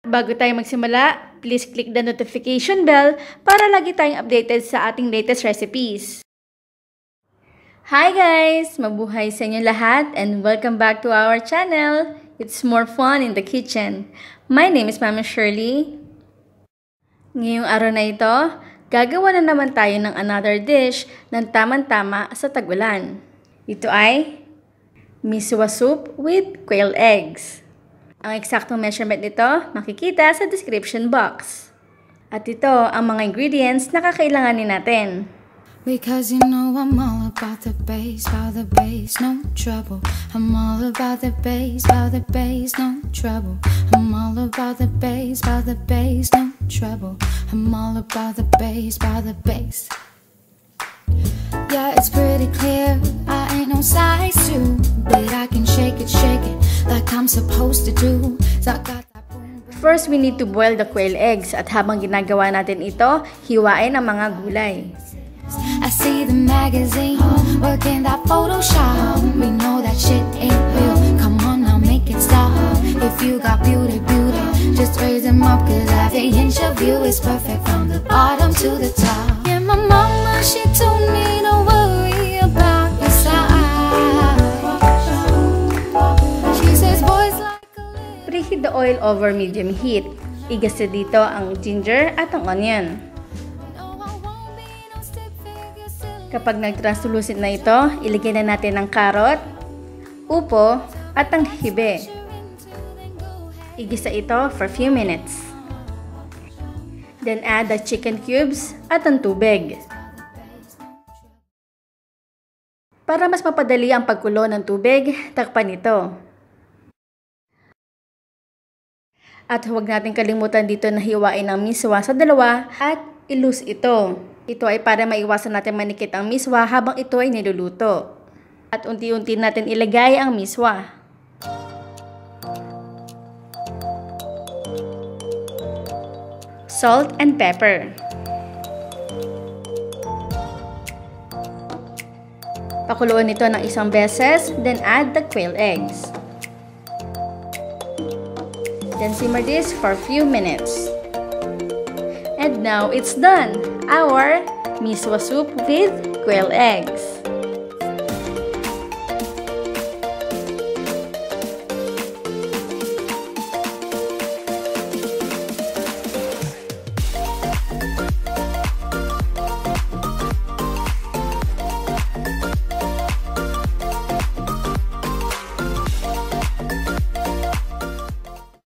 Bago tayo magsimula, please click the notification bell para lagi tayong updated sa ating latest recipes. Hi guys! Mabuhay sa inyo lahat and welcome back to our channel. It's more fun in the kitchen. My name is Mama Shirley. Ngayong araw na ito, gagawa na naman tayo ng another dish ng tamang-tama sa tag-ulan. Ito ay Misua soup with quail eggs. Ang eksaktong measurement nito makikita sa description box. At ito ang mga ingredients na kakailanganin natin. Because you know I'm all about the bass, no trouble. I'm all about the bass, no trouble. I'm all about the bass, no trouble. I'm all about the bass. Yeah, it's pretty clear, I ain't no size 2, but I can shake it like I'm supposed to do. So I got that boom. First, we need to boil the quail eggs at habang ginagawa natin ito, hiwain ang mga gulay. I see the magazine, working that Photoshop. We know that shit ain't real, come on now make it stop. If you got beauty, just raise them up, cause every inch of you is perfect from the bottom to the top. Yeah, my mama, she told me to worry about your size. She says boys like a little. Preheat the oil over medium heat. Igasa dito ang ginger at ang onion. Kapag nag-translucent na ito, ilagay na natin ang carrot, upo, at ang hibe. Igisa ito for a few minutes. Then add the chicken cubes at ang tubig. Para mas mapadali ang pagkulo ng tubig, takpan ito. At huwag natin kalimutan dito na hiwain ang miswa sa dalawa at ilus ito. Ito ay para maiwasan natin manikit ang miswa habang ito ay niluluto. At unti-unti natin ilagay ang miswa. Salt and pepper. Pakuluan ito ng isang beses, then add the quail eggs. Then simmer this for a few minutes. And now it's done! Our Misua soup with quail eggs.